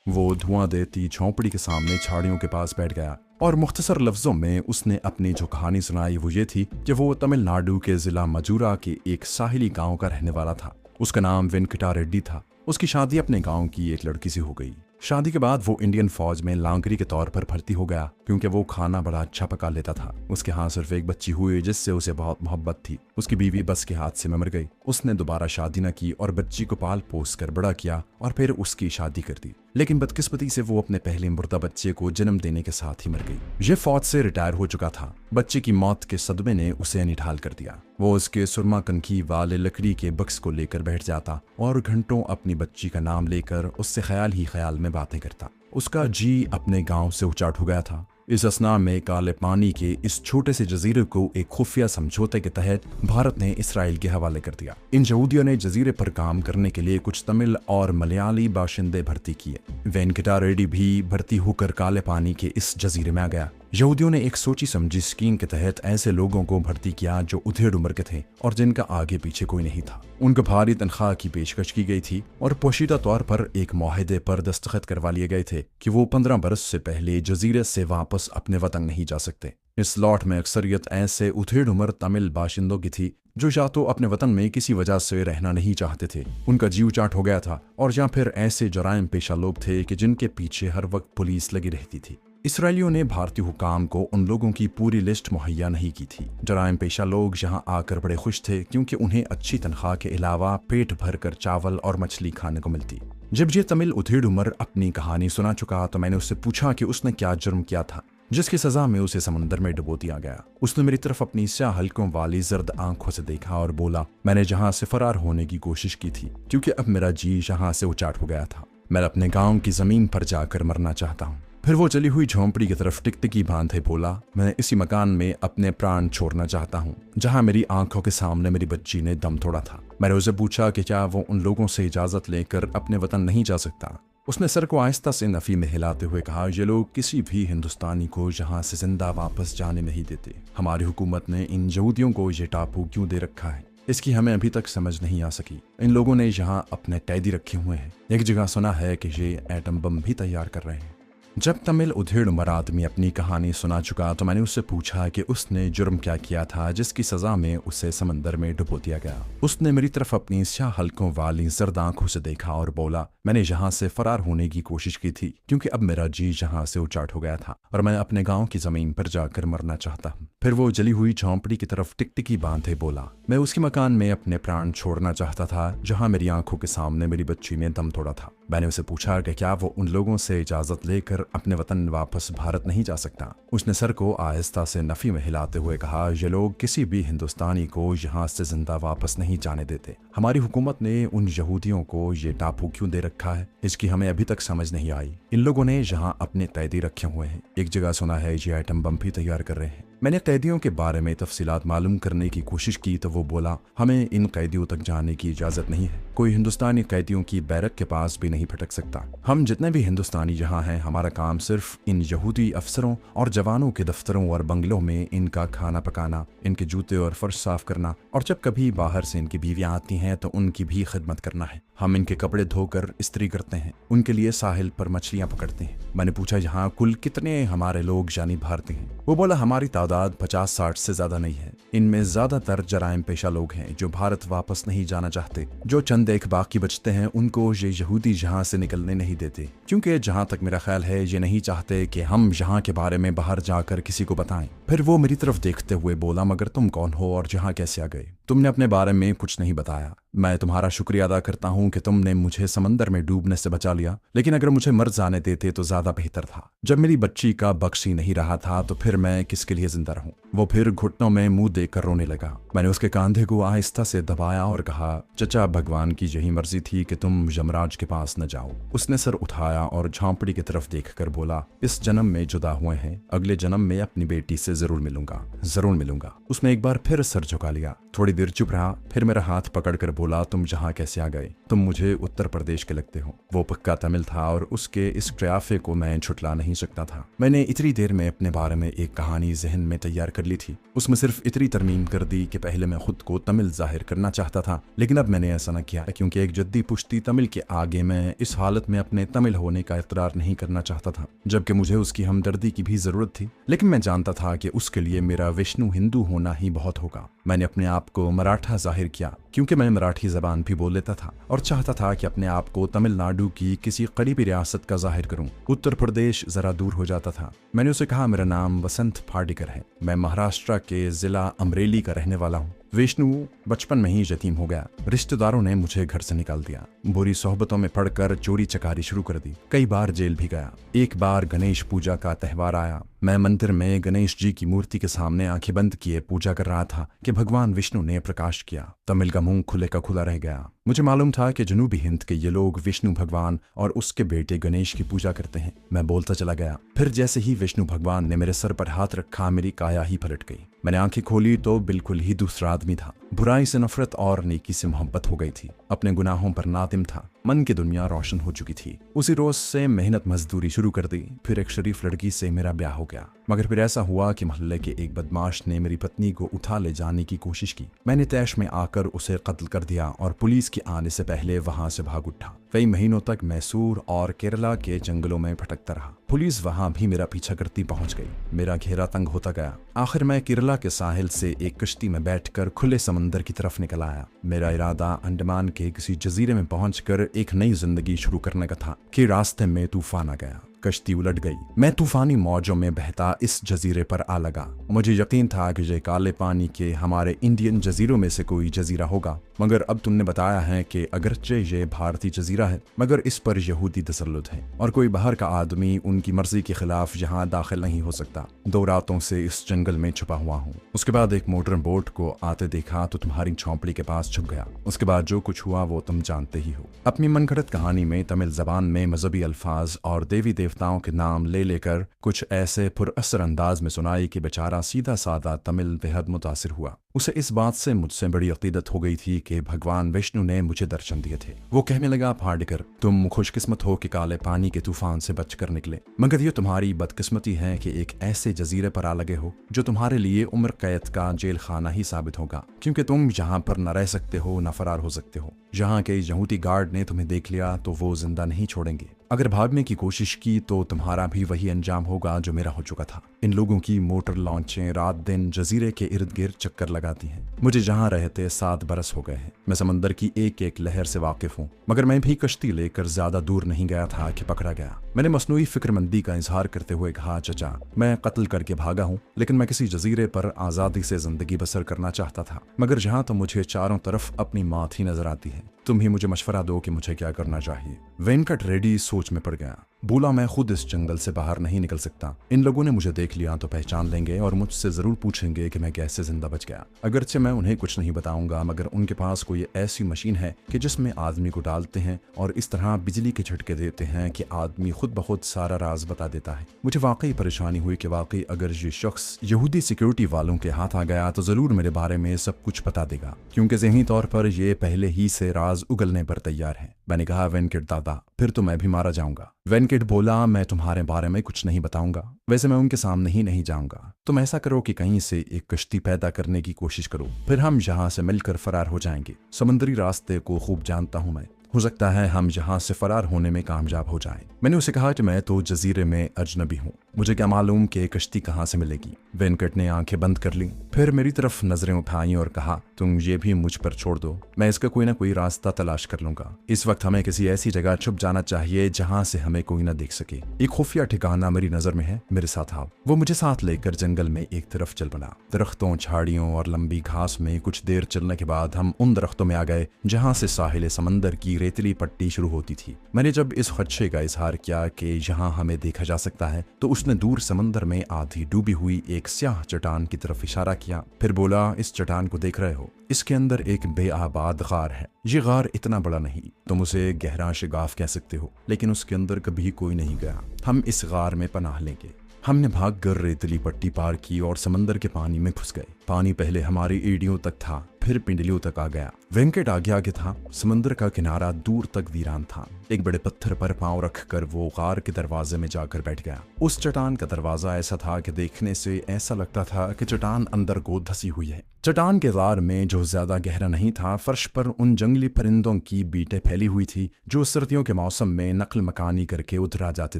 वो धुआं देती झोंपड़ी के सामने झाड़ियों के पास बैठ गया और मुख्तसर लफ्जों में उसने अपनी जो कहानी सुनाई वो ये थी कि वो तमिलनाडु के जिला मजूरा के एक साहिली गांव का रहने वाला था। उसका नाम वेंकटा रेड्डी था। उसकी शादी अपने गांव की एक लड़की से हो गई। शादी के बाद वो इंडियन फौज में लांगरी के तौर पर भर्ती हो गया क्योंकि वो खाना बड़ा अच्छा पका लेता था। उसके यहाँ सिर्फ एक बच्ची हुई जिससे उसे बहुत मोहब्बत थी। उसकी बीवी बस के हादसे में मर गई। उसने दोबारा शादी न की और बच्ची को पाल पोस कर बड़ा किया और फिर उसकी शादी कर दी। लेकिन बदकिस्मती से वो अपने पहले मुर्दा बच्चे को जन्म देने के साथ ही मर गई। ये फौज से रिटायर हो चुका था। बच्चे की मौत के सदमे ने उसे निढाल कर दिया। वो उसके सुरमा कंखी वाले लकड़ी के बक्स को लेकर बैठ जाता और घंटों अपनी बच्ची का नाम लेकर उससे ख्याल ही ख्याल में बातें करता। उसका जी अपने गांव से उचाट हो गया था। इस असना में काले पानी के इस छोटे से जजीरे को एक खुफिया समझौते के तहत भारत ने इसराइल के हवाले कर दिया। इन यहूदियों ने जजीरे पर काम करने के लिए कुछ तमिल और मलयाली बाशिंदे भर्ती किए। वेंकटा रेड्डी भी भर्ती होकर काले पानी के इस जजीरे में आ गया। यहूदियों ने एक सोची समझी स्कीम के तहत ऐसे लोगों को भर्ती किया जो उधेड़ उम्र के थे और जिनका आगे पीछे कोई नहीं था। उनको भारी तनख्वाह की पेशकश की गई थी और पोशीदा तौर पर एक मुआहदे पर दस्तखत करवा लिए गए थे कि वो 15 बरस से पहले जजीरे से वापस अपने वतन नहीं जा सकते। इस लॉट में अक्सरियत ऐसे उधेड़ उम्र तमिल बाशिंदों की थी जो या तो अपने वतन में किसी वजह से रहना नहीं चाहते थे, उनका जीव चाट हो गया था, और या फिर ऐसे जराइम पेशा लोग थे कि जिनके पीछे हर वक्त पुलिस लगी रहती थी। इसराइलियों ने भारतीय हुकाम को उन लोगों की पूरी लिस्ट मुहैया नहीं की थी। जराइम पेशा लोग यहाँ आकर बड़े खुश थे क्योंकि उन्हें अच्छी तनख्वाह के अलावा पेट भर कर चावल और मछली खाने को मिलती। जब ये तमिल उधेड़ उम्र अपनी कहानी सुना चुका तो मैंने उससे पूछा कि उसने क्या जुर्म किया था जिसकी सजा में उसे समंदर में डुबो दिया गया। उसने मेरी तरफ अपनी स्याह हल्कों वाली जर्द आंखों से देखा और बोला, मैंने जहाँ से फरार होने की कोशिश की थी क्योंकि अब मेरा जी यहाँ से उचाट हो गया था। मैं अपने गाँव की जमीन पर जाकर मरना चाहता हूँ। फिर वो चली हुई झोंपड़ी की तरफ टिकटिकी बांधे बोला, मैं इसी मकान में अपने प्राण छोड़ना चाहता हूँ जहाँ मेरी आंखों के सामने मेरी बच्ची ने दम तोड़ा था। मैंने उसे पूछा कि क्या वो उन लोगों से इजाजत लेकर अपने वतन नहीं जा सकता। उसने सर को आहिस्ता से नफी में हिलाते हुए कहा, ये लोग किसी भी हिंदुस्तानी को यहाँ से जिंदा वापस जाने नहीं देते। हमारी हुकूमत ने इन यहूदियों को ये टापू क्यों दे रखा है इसकी हमें अभी तक समझ नहीं आ सकी। इन लोगों ने यहाँ अपने कैदी रखे हुए हैं। एक जगह सुना है कि ये एटम बम भी तैयार कर रहे हैं। जब तमिल उधेड़ उम्र आदमी अपनी कहानी सुना चुका तो मैंने उससे पूछा कि उसने जुर्म क्या किया था जिसकी सजा में उसे समंदर में डुबो दिया गया। उसने मेरी तरफ अपनी स्याह हल्कों वाली जर्द आंखों से देखा और बोला, मैंने यहाँ से फरार होने की कोशिश की थी क्योंकि अब मेरा जी यहाँ से उचाट हो गया था और मैं अपने गाँव की जमीन पर जाकर मरना चाहता हूँ। फिर वो जली हुई झोंपड़ी की तरफ टिकटिकी बांधे बोला, मैं उसके मकान में अपने प्राण छोड़ना चाहता था जहाँ मेरी आंखों के सामने मेरी बच्ची ने दम तोड़ा था। मैंने उसे पूछा कि क्या वो उन लोगों से इजाजत लेकर अपने वतन वापस भारत नहीं जा सकता। उसने सर को आहिस्ता से नफी में हिलाते हुए कहा, ये लोग किसी भी हिंदुस्तानी को यहाँ से जिंदा वापस नहीं जाने देते। हमारी हुकूमत ने उन यहूदियों को ये टापू क्यों दे रखा है इसकी हमें अभी तक समझ नहीं आई। इन लोगों ने यहाँ अपने कैदी रखे हुए हैं। एक जगह सुना है ये आइटम बम भी तैयार कर रहे हैं। मैंने कैदियों के बारे में तफसीलात मालूम करने की कोशिश की तो वो बोला, हमें इन कैदियों तक जाने की इजाजत नहीं है। कोई हिंदुस्तानी कैदियों की बैरक के पास भी नहीं भटक सकता। हम जितने भी हिंदुस्तानी यहाँ हैं हमारा काम सिर्फ इन यहूदी अफसरों और जवानों के दफ्तरों और बंगलों में इनका खाना पकाना, इनके जूते और फर्श साफ करना, और जब कभी बाहर से इनकी बीवियाँ आती हैं तो उनकी भी खिदमत करना है। हम इनके कपड़े धोकर इस्त्री करते हैं, उनके लिए साहिल पर मछलियाँ पकड़ते हैं। मैंने पूछा, यहाँ कुल कितने हमारे लोग यानी भारतीय हैं? वो बोला, हमारी तादाद 50-60 से ज्यादा नहीं है। इनमें ज्यादातर जराइम पेशा लोग हैं जो भारत वापस नहीं जाना चाहते। जो चंद एक बाकी बचते हैं उनको ये यहूदी यहाँ से निकलने नहीं देते क्योंकि जहाँ तक मेरा ख्याल है ये नहीं चाहते कि हम यहाँ के बारे में बाहर जाकर किसी को बताएं। फिर वो मेरी तरफ देखते हुए बोला, मगर तुम कौन हो और यहाँ कैसे आ गए? तुमने अपने बारे में कुछ नहीं बताया। मैं तुम्हारा शुक्रिया अदा करता हूँ कि तुमने मुझे समंदर में डूबने से बचा लिया, लेकिन अगर मुझे मर जाने देते तो ज्यादा बेहतर था। जब मेरी बच्ची का बख्श ही नहीं रहा था तो फिर मैं किसके लिए जिंदा रहूं? वो फिर घुटनों में मुंह देकर रोने लगा। मैंने उसके कंधे को आहिस्ता से दबाया और कहा, चचा, भगवान की यही मर्जी थी कि तुम यमराज के पास न जाओ। उसने सर उठाया और झोंपड़ी की तरफ देखकर बोला, इस जन्म में जुदा हुए हैं, अगले जन्म में अपनी बेटी से जरूर मिलूंगा, जरूर मिलूंगा। उसने एक बार फिर सर झुका लिया। थोड़ी देर चुप रहा, फिर मेरा हाथ पकड़कर बोला, तुम यहाँ कैसे आ गए? तुम मुझे उत्तर प्रदेश के लगते हो। वो पक्का तमिल था और उसके इस कयाफे को मैं छुटला नहीं सकता था। मैंने इतनी देर में अपने बारे में एक कहानी जहन में तैयार कर ली थी। उसमें सिर्फ इतनी तरमीम कर दी कि पहले मैं खुद को तमिल जाहिर करना चाहता था, लेकिन अब मैंने ऐसा न किया क्योंकि एक जद्दी पुश्ती तमिल के आगे मैं इस हालत में अपने तमिल होने का इकरार नहीं करना चाहता था, जबकि मुझे उसकी हमदर्दी की भी जरूरत थी। लेकिन मैं जानता था कि उसके लिए मेरा विष्णु हिंदू होना ही बहुत होगा। मैंने अपने आप को मराठा जाहिर किया क्योंकि मैं मराठी जबान भी बोल लेता था और चाहता था कि अपने आप को तमिलनाडु की किसी करीबी रियासत का जाहिर करूं। उत्तर प्रदेश जरा दूर हो जाता था। मैंने उसे कहा, मेरा नाम वसंत फाडिकर है, मैं महाराष्ट्र के जिला अमरेली का रहने वाला हूँ। विष्णु बचपन में ही यतीम हो गया। रिश्तेदारों ने मुझे घर से निकाल दिया। बुरी सोहबतों में पड़कर चोरी चकारी शुरू कर दी। कई बार जेल भी गया। एक बार गणेश पूजा का त्यौहार आया। मैं मंदिर में गणेश जी की मूर्ति के सामने आंखें बंद किए पूजा कर रहा था कि भगवान विष्णु ने प्रकाश किया। तमिल का मुंह खुले का खुला रह गया। मुझे मालूम था कि जनूबी हिंद के ये लोग विष्णु भगवान और उसके बेटे गणेश की पूजा करते हैं। मैं बोलता चला गया। फिर जैसे ही विष्णु भगवान ने मेरे सर पर हाथ रखा, मेरी काया ही पलट गई। मैंने आंखें खोली तो बिल्कुल ही दूसरा आदमी था। बुराई से नफरत और नेकी से मोहब्बत हो गई थी। अपने गुनाहों पर नादिम था। मन की दुनिया रोशन हो चुकी थी। उसी रोज से मेहनत मजदूरी शुरू कर दी। फिर एक शरीफ लड़की से मेरा ब्याह हो गया। मगर फिर ऐसा हुआ कि मोहल्ले के एक बदमाश ने मेरी पत्नी को उठा ले जाने की कोशिश की। मैंने तैश में आकर उसे कत्ल कर दिया और पुलिस के आने से पहले वहां से भाग उठा। कई महीनों तक मैसूर और केरला के जंगलों में भटकता रहा। पुलिस वहां भी मेरा पीछा करती पहुंच गई। मेरा घेरा तंग होता गया। आखिर मैं केरला के साहिल से एक कश्ती में बैठकर खुले समंदर की तरफ निकल आया। मेरा इरादा अंडमान के किसी जजीरे में पहुंचकर एक नई जिंदगी शुरू करने का था कि रास्ते में तूफान आ गया। कश्ती उलट गई। मैं तूफानी मौजों में बहता इस जजीरे पर आ लगा। मुझे यकीन था कि ये काले पानी के हमारे इंडियन जजीरों में से कोई जजीरा होगा, मगर अब तुमने बताया है कि अगरचे ये भारतीय जजीरा है, मगर इस पर यहूदी तसल्लुत है और कोई बाहर का आदमी उनकी मर्जी के खिलाफ यहाँ दाखिल नहीं हो सकता। 2 रातों से इस जंगल में छुपा हुआ हूँ। उसके बाद एक मोटर बोट को आते देखा तो तुम्हारी झोंपड़ी के पास छुप गया। उसके बाद जो कुछ हुआ वो तुम जानते ही हो। अपनी मनगढ़ंत कहानी में तमिल जबान में मजहबी अल्फाज और देवी देवताओं के नाम ले लेकर कुछ ऐसे पुरअसर अंदाज में सुनाई कि बेचारा सीधा साधा तमिल बेहद मुतासिर हुआ। उसे इस बात से मुझसे बड़ी अकीदत हो गई थी कि भगवान विष्णु ने मुझे दर्शन दिए थे। वो कहने लगा, फाडिकर, तुम खुशकिस्मत हो कि काले पानी के तूफान से बचकर निकले, मगर ये तुम्हारी बदकिस्मती है कि एक ऐसे जजीरे पर आ लगे हो जो तुम्हारे लिए उम्र कैद का जेल खाना ही साबित होगा, क्योंकि तुम यहाँ पर न रह सकते हो न फरार हो सकते हो। यहाँ के यहूदी गार्ड ने तुम्हें देख लिया तो वो जिंदा नहीं छोड़ेंगे। अगर भागने की कोशिश की तो तुम्हारा भी वही अंजाम होगा जो मेरा हो चुका था। इन लोगों की मोटर लॉन्चें रात दिन जजीरे के इर्द गिर्द चक्कर लगाती हैं। मुझे जहाँ रहते 7 बरस हो गए हैं। मैं समंदर की एक एक लहर से वाकिफ हूँ, मगर मैं भी कश्ती लेकर ज्यादा दूर नहीं गया था कि पकड़ा गया। मैंने मसनूई फिक्रमंदी का इजहार करते हुए कहा, चचा, मैं कत्ल करके भागा हूँ, लेकिन मैं किसी जजीरे पर आजादी से जिंदगी बसर करना चाहता था, मगर जहाँ तो मुझे चारों तरफ अपनी मौत ही नजर आती है। तुम ही मुझे मशवरा दो कि मुझे क्या करना चाहिए। वेंकट रेड्डी सोच में पड़ गया। बोला, मैं खुद इस जंगल से बाहर नहीं निकल सकता। इन लोगों ने मुझे देख लिया तो पहचान लेंगे और मुझसे जरूर पूछेंगे कि मैं कैसे जिंदा बच गया। अगरचे मैं उन्हें कुछ नहीं बताऊंगा, मगर उनके पास कोई ऐसी मशीन है कि जिसमें आदमी को डालते हैं और इस तरह बिजली के झटके देते हैं कि आदमी खुद ब खुद सारा राज बता देता है। मुझे वाकई परेशानी हुई कि वाकई अगर ये शख्स यहूदी सिक्योरिटी वालों के हाथ आ गया तो जरूर मेरे बारे में सब कुछ बता देगा, क्योंकि ज़हनी तौर पर ये पहले ही से राज उगलने पर तैयार है। मैंने कहा, वेंकट दादा, फिर तो मैं भी मारा जाऊंगा। वेंकट बोला, मैं तुम्हारे बारे में कुछ नहीं बताऊंगा, वैसे मैं उनके सामने ही नहीं जाऊंगा। तुम ऐसा करो कि कहीं से एक कश्ती पैदा करने की कोशिश करो, फिर हम यहाँ से मिलकर फरार हो जाएंगे। समुद्री रास्ते को खूब जानता हूँ मैं, हो सकता है हम यहाँ से फरार होने में कामयाब हो जाएं। मैंने उसे कहा कि मैं तो जजीरे में अजनबी हूँ, मुझे क्या मालूम कि कश्ती कहाँ से मिलेगी। वेंकट ने आंखें बंद कर ली, फिर मेरी तरफ नजरें उठाई और कहा, तुम ये भी मुझ पर छोड़ दो, मैं इसका कोई ना कोई रास्ता तलाश कर लूंगा। इस वक्त हमें किसी ऐसी जगह छुप जाना चाहिए जहाँ से हमें कोई ना देख सके। एक खुफिया ठिकाना मेरी नजर में है, मेरे साथ आओ। वो मुझे साथ लेकर जंगल में एक तरफ चल पड़ा। दरख्तों, झाड़ियों और लंबी घास में कुछ देर चलने के बाद हम उन दरख्तों में आ गए जहाँ से साहिल समंदर की रेतली पट्टी शुरू होती थी। मैंने जब इस खदशे का इजहार किया कि यहाँ हमें देखा जा सकता है तो उसने दूर समंदर में आधी डूबी हुई एक स्याह चट्टान की तरफ इशारा किया। फिर बोला, इस चट्टान को देख रहे हो, इसके अंदर एक बेआबाद गार है। ये गार इतना बड़ा नहीं, तुम उसे गहरा शिगाफ कह सकते हो, लेकिन उसके अंदर कभी कोई नहीं गया। हम इस गार में पनाह लेंगे। हमने भागकर रेतली पट्टी पार की और समंदर के पानी में घुस गए। पानी पहले हमारी एड़ियों तक था, फिर पिंडलियों तक आ गया। वेंकट आगे आगे था। समंदर का किनारा दूर तक वीरान था। एक बड़े पत्थर पर पांव रखकर वो गार के दरवाजे में जाकर बैठ गया। उस चट्टान का दरवाजा ऐसा था कि देखने से ऐसा लगता था कि चट्टान अंदर गोद धसी हुई है। चट्टान के गार में, जो ज्यादा गहरा नहीं था, फर्श पर उन जंगली परिंदों की बीटें फैली हुई थी जो सर्दियों के मौसम में नकल मकानी करके उतरा जाते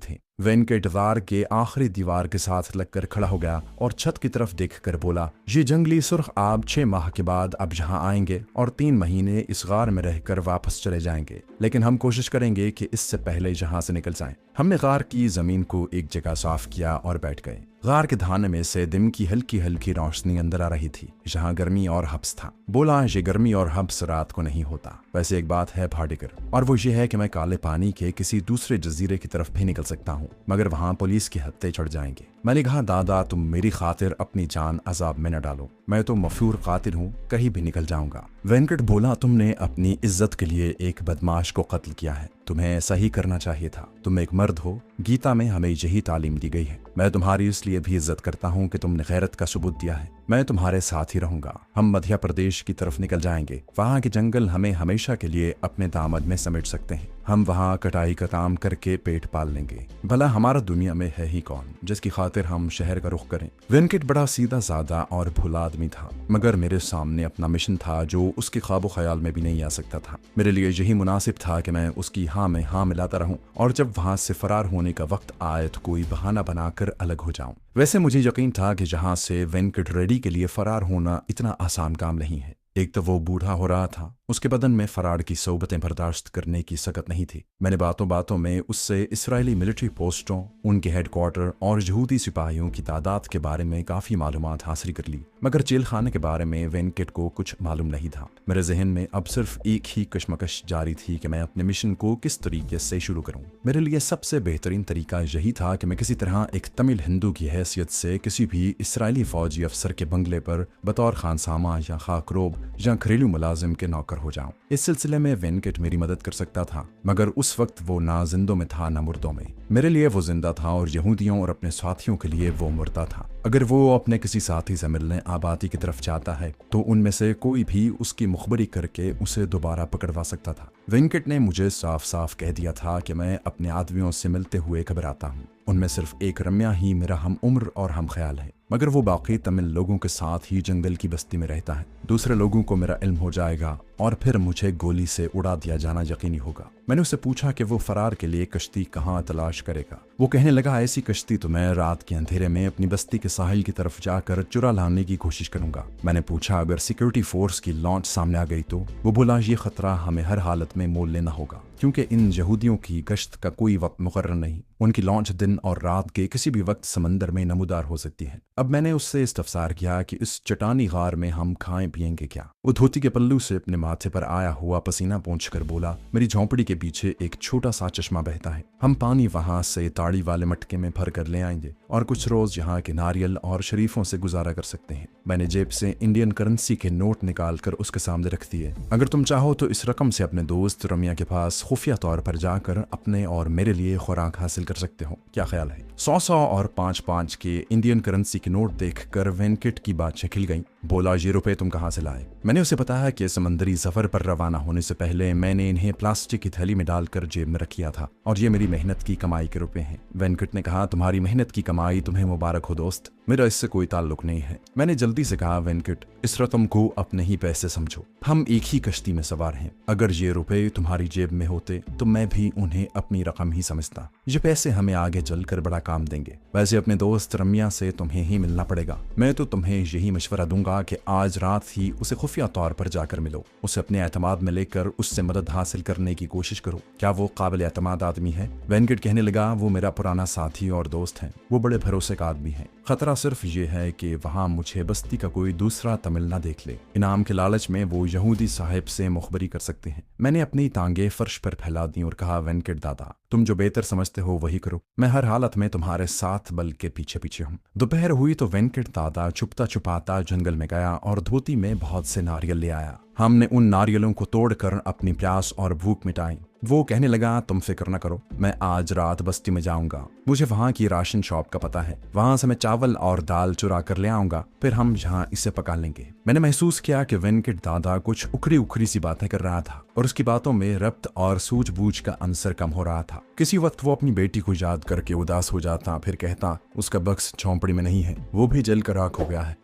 थे। वेंकट गार के आखिरी दीवार के साथ लगकर खड़ा हो गया और छत की तरफ देखकर बोला, ये जंगली सुर्ख आब 6 माह के बाद अब यहाँ आएंगे और 3 महीने इस गार में रहकर वापस चले जाएंगे, लेकिन हम कोशिश करेंगे कि इससे पहले यहाँ से निकल जाएं। हमने गार की जमीन को एक जगह साफ किया और बैठ गए। गार के धाने में से दिन की हल्की हल्की रोशनी अंदर आ रही थी, जहाँ गर्मी और हब्स था। बोला, ये गर्मी और हब्स रात को नहीं होता। वैसे एक बात है भाटिकर, और वो ये है कि मैं काले पानी के किसी दूसरे जजीरे की तरफ भी निकल सकता हूँ, मगर वहाँ पुलिस के हत्थे चढ़ जाएंगे। मैंने कहा, दादा तुम मेरी खातिर अपनी जान अजाब में न डालो, मैं तो मफूर कातिल हूँ, कहीं भी निकल जाऊंगा। वेंकट बोला, तुमने अपनी इज्जत के लिए एक बदमाश को कत्ल किया है, तुम्हें ऐसा ही करना चाहिए था। तुम एक मर्द हो, गीता में हमें यही तालीम दी गई है। मैं तुम्हारी इसलिए भी इज्जत करता हूँ कि तुमने गैरत का सबूत दिया है। मैं तुम्हारे साथ ही रहूंगा। हम मध्य प्रदेश की तरफ निकल जाएंगे। वहाँ के जंगल हमें हमेशा के लिए अपने दामद में समेट सकते हैं। हम वहाँ कटाई का काम करके पेट पाल लेंगे। भला हमारा दुनिया में है ही कौन जिसकी खातिर हम शहर का रुख करें। वेंकट बड़ा सीधा साधा और भोला आदमी था, मगर मेरे सामने अपना मिशन था जो उसके ख्वाबो ख्याल में भी नहीं आ सकता था। मेरे लिए यही मुनासिब था कि मैं उसकी हाँ में हाँ मिलाता रहूं और जब वहां से फरार होने का वक्त आए तो कोई बहाना बनाकर अलग हो जाऊं। वैसे मुझे यकीन था कि जहां से वेंकट रेड्डी के लिए फरार होना इतना आसान काम नहीं है। एक तो वो बूढ़ा हो रहा था, उसके बदन में फरार की सोबतें बर्दाश्त करने की सकत नहीं थी। मैंने बातों बातों में उससे इसराइली मिलिट्री पोस्टों, उनके हेडक्वार्टर और यहूदी सिपाहियों की तादाद के बारे में काफी मालूमात हासिल कर ली, मगर जेल खाने के बारे में वेंकट को कुछ मालूम नहीं था। मेरे जहन में अब सिर्फ एक ही कशमकश जारी थी कि मैं अपने मिशन को किस तरीके से शुरू करूं। मेरे लिए सबसे बेहतरीन तरीका यही था कि मैं किसी तरह एक तमिल हिंदू की हैसियत से किसी भी इसराइली फौजी अफसर के बंगले पर बतौर खानसामा या खाकरोब या घरेलू मुलाजिम के नौकर हो जाऊं। इस सिलसिले में वेंकट मेरी मदद कर सकता था, मगर उस वक्त वो ना जिंदों में था ना मुर्दों में। मेरे लिए वो जिंदा था और यहूदियों और अपने साथियों के लिए वो मुर्दा था। अगर वो अपने किसी साथी से मिलने आबादी की तरफ जाता है तो उनमें से कोई भी उसकी मुखबरी करके उसे दोबारा पकड़वा सकता था। वेंकट ने मुझे साफ साफ कह दिया था कि मैं अपने आदमियों से मिलते हुए घबराता हूँ। उनमें सिर्फ एक रम्या ही मेरा हम उम्र और हम ख्याल है, मगर वो बाकी तमिल लोगों के साथ ही जंगल की बस्ती में रहता है। दूसरे लोगों को मेरा इल्म हो जाएगा और फिर मुझे गोली से उड़ा दिया जाना यकीनी होगा। मैंने उससे पूछा कि वो फरार के लिए कश्ती कहाँ तलाश करेगा। वो कहने लगा, ऐसी कश्ती तो मैं रात के अंधेरे में अपनी बस्ती के साहिल की तरफ जाकर चुरा लाने की कोशिश करूंगा। मैंने पूछा, अगर सिक्योरिटी फोर्स की लॉन्च सामने आ गई तो? वो बोला, ये खतरा हमें हर हालत में मोल लेना होगा, क्योंकि इन यहूदियों की गश्त का कोई वक्त मुकर्रर नहीं। उनकी लॉन्च दिन और रात के किसी भी वक्त समंदर में नमूदार हो सकती है। अब मैंने उससे इस्तफसार किया कि इस चट्टानी गार में हम खाएं पिएंगे क्या। वो धोती के पल्लू से अपने माथे पर आया हुआ पसीना पोंछकर बोला, मेरी झोंपड़ी के पीछे एक छोटा सा चश्मा बहता है। हम पानी वहां से ताड़ी वाले मटके में भर कर ले आएंगे और कुछ रोज यहाँ के नारियल और शरीफों से गुजारा कर सकते हैं। मैंने जेब से इंडियन करेंसी के नोट निकाल कर उसके सामने रख दिए। अगर तुम चाहो तो इस रकम से अपने दोस्त रमिया के पास खुफिया तौर पर जाकर अपने और मेरे लिए खुराक हासिल कर सकते हो। क्या ख्याल है? 100 और 5 के इंडियन करेंसी के नोट देखकर वेंकट की बातें खिल गईं। बोला, ये रुपए तुम कहाँ से लाए? मैंने उसे बताया कि समंदरी सफर पर रवाना होने से पहले मैंने इन्हें प्लास्टिक की थैली में डालकर जेब में रखिया था और ये मेरी मेहनत की कमाई के रुपए हैं। वेंकट ने कहा, तुम्हारी मेहनत की कमाई तुम्हें मुबारक हो दोस्त, मेरा इससे कोई ताल्लुक नहीं है। मैंने जल्दी से कहा, वेंकट इस रकम को अपने ही पैसे समझो, हम एक ही कश्ती में सवार हैं। अगर ये रुपए तुम्हारी जेब में होते तो मैं भी उन्हें अपनी रकम ही समझता। ये पैसे हमें आगे चलकर बड़ा काम देंगे। वैसे अपने दोस्त रमिया से तुम्हें ही मिलना पड़ेगा। मैं तो तुम्हें यही मशवरा दूंगा कि आज रात ही उसे खुफिया तौर पर जाकर मिलो, उसे अपने एतमाद में लेकर उससे मदद हासिल करने की कोशिश करो। क्या वो काबिल एतमाद आदमी है? वेंकट कहने लगा, वो मेरा पुराना साथी और दोस्त है, वो बड़े भरोसे का आदमी है। खतरा सिर्फ ये है कि वहाँ मुझे बस्ती का कोई दूसरा तमिल ना देख ले। इनाम के लालच में वो यहूदी साहिब से मुखबरी कर सकते हैं। मैंने अपनी टांगे फर्श पर फैला दी और कहा, वेंकट दादा तुम जो बेहतर समझते हो वही करो, मैं हर हालत में तुम्हारे साथ बल के पीछे पीछे हूँ। दोपहर हुई तो वेंकट दादा छुपता छुपाता जंगल में गया और धोती में बहुत से नारियल ले आया। हमने उन नारियलों को तोड़कर अपनी प्यास और भूख मिटाई। वो कहने लगा, तुम फिक्र न करो, मैं आज रात बस्ती में जाऊंगा। मुझे वहाँ की राशन शॉप का पता है, वहां से मैं चावल और दाल चुरा कर ले आऊंगा, फिर हम यहाँ इसे पका लेंगे। मैंने महसूस किया कि वेंकट दादा कुछ उखड़ी उखड़ी सी बातें कर रहा था और उसकी बातों में रब्त और सूझबूझ का अंसर कम हो रहा था। किसी वक्त वो अपनी बेटी को याद करके उदास हो जाता, फिर कहता, उसका बक्स झोंपड़ी में नहीं है, वो भी जल कर राख हो गया है।